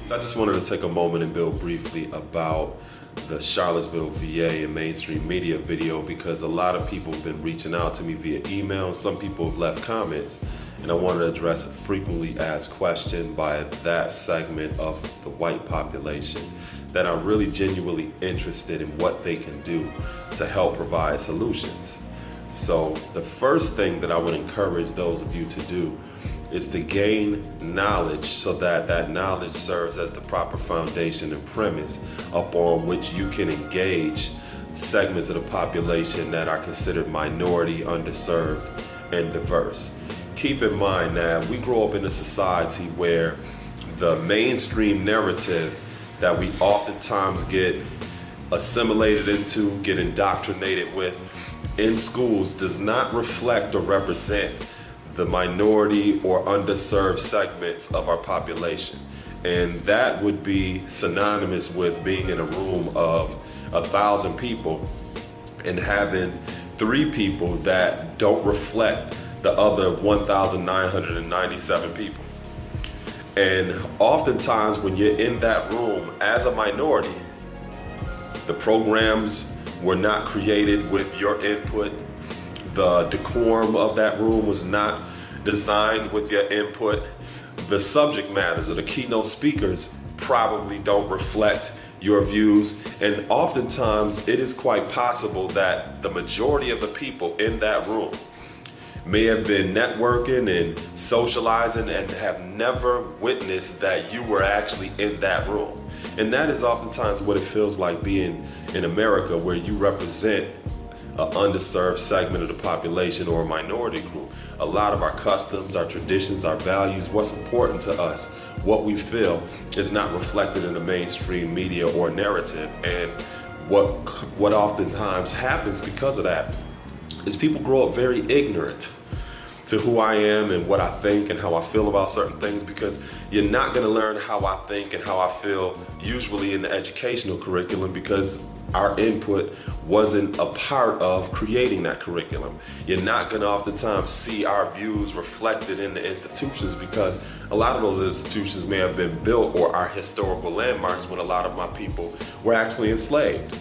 So I just wanted to take a moment and build briefly about the Charlottesville VA and mainstream media video, because a lot of people have been reaching out to me via email. Some people have left comments, and I wanted to address a frequently asked question by that segment of the white population that are really genuinely interested in what they can do to help provide solutions. So the first thing that I would encourage those of you to do is to gain knowledge, so that that knowledge serves as the proper foundation and premise upon which you can engage segments of the population that are considered minority, underserved, and diverse. Keep in mind that we grow up in a society where the mainstream narrative that we oftentimes get assimilated into, get indoctrinated with in schools does not reflect or represent the minority or underserved segments of our population. And that would be synonymous with being in a room of 1,000 people and having 3 people that don't reflect the other 1,997 people. And oftentimes when you're in that room as a minority, the programs were not created with your input. The decorum of that room was not designed with your input. The subject matters or the keynote speakers probably don't reflect your views. And oftentimes it is quite possible that the majority of the people in that room may have been networking and socializing and have never witnessed that you were actually in that room. And that is oftentimes what it feels like being in America, where you represent an underserved segment of the population or a minority group. A lot of our customs, our traditions, our values, what's important to us, what we feel is not reflected in the mainstream media or narrative. And what oftentimes happens because of that is people grow up very ignorant to who I am and what I think and how I feel about certain things, because you're not going to learn how I think and how I feel usually in the educational curriculum, because our input wasn't a part of creating that curriculum. You're not going to oftentimes see our views reflected in the institutions, because a lot of those institutions may have been built or are historical landmarks when a lot of my people were actually enslaved.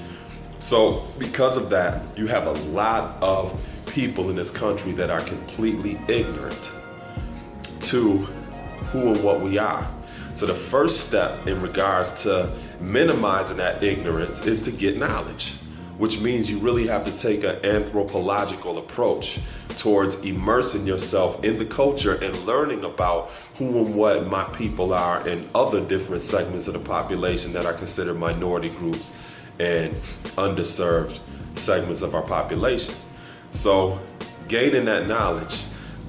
So because of that, you have a lot of people in this country that are completely ignorant to who and what we are. So the first step in regards to minimizing that ignorance is to get knowledge, which means you really have to take an anthropological approach towards immersing yourself in the culture and learning about who and what my people are and other different segments of the population that are considered minority groups and underserved segments of our population. So gaining that knowledge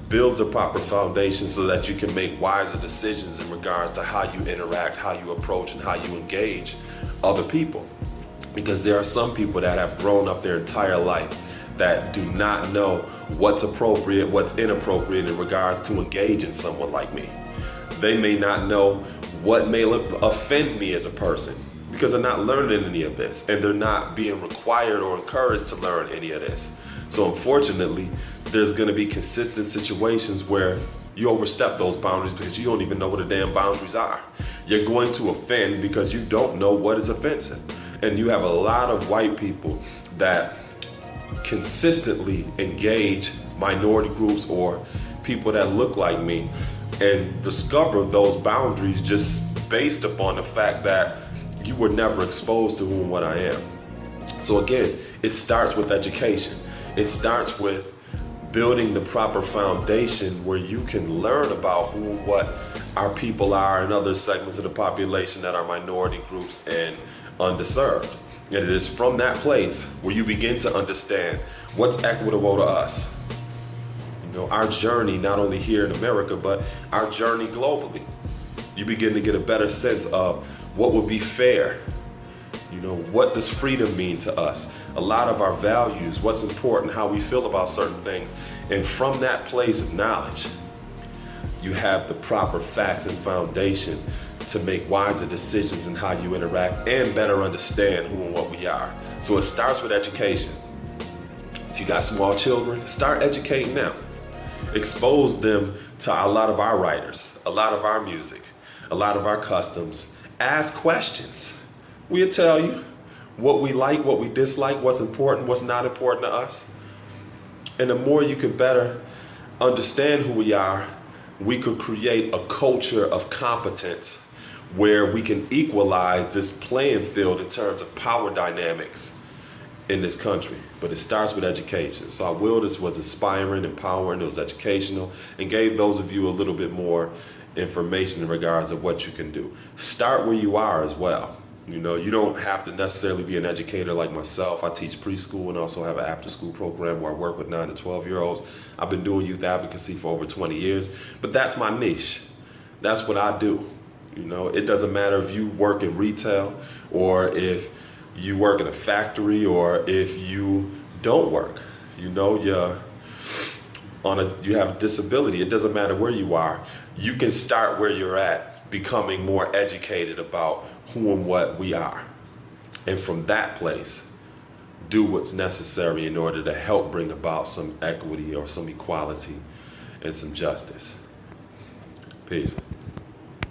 builds a proper foundation so that you can make wiser decisions in regards to how you interact, how you approach, and how you engage other people. Because there are some people that have grown up their entire life that do not know what's appropriate, what's inappropriate in regards to engaging someone like me. They may not know what may offend me as a person, because they're not learning any of this, and they're not being required or encouraged to learn any of this. So unfortunately, there's going to be consistent situations where you overstep those boundaries because you don't even know what the damn boundaries are. You're going to offend because you don't know what is offensive. And you have a lot of white people that consistently engage minority groups or people that look like me and discover those boundaries just based upon the fact that you were never exposed to who and what I am. So again, it starts with education. It starts with building the proper foundation where you can learn about who and what our people are and other segments of the population that are minority groups and underserved. And it is from that place where you begin to understand what's equitable to us. You know, our journey, not only here in America, but our journey globally. You begin to get a better sense of what would be fair. You know, what does freedom mean to us? A lot of our values, what's important, how we feel about certain things. And from that place of knowledge, you have the proper facts and foundation to make wiser decisions in how you interact and better understand who and what we are. So it starts with education. If you got small children, start educating them. Expose them to a lot of our writers, a lot of our music, a lot of our customs, Ask questions. We'll tell you what we like, what we dislike, what's important, what's not important to us. And the more you could better understand who we are, we could create a culture of competence where we can equalize this playing field in terms of power dynamics in this country. But it starts with education. So I will, this was inspiring, empowering, it was educational, and gave those of you a little bit more information in regards of what you can do. Start where you are as well. You know, you don't have to necessarily be an educator like myself. I teach preschool and also have an after-school program where I work with 9 to 12-year-olds. I've been doing youth advocacy for over 20 years, but that's my niche. That's what I do. You know, it doesn't matter if you work in retail or if you work in a factory or if you don't work. You know, you have a disability. It doesn't matter where you are. You can start where you're at, becoming more educated about who and what we are. And from that place, do what's necessary in order to help bring about some equity or some equality and some justice. Peace.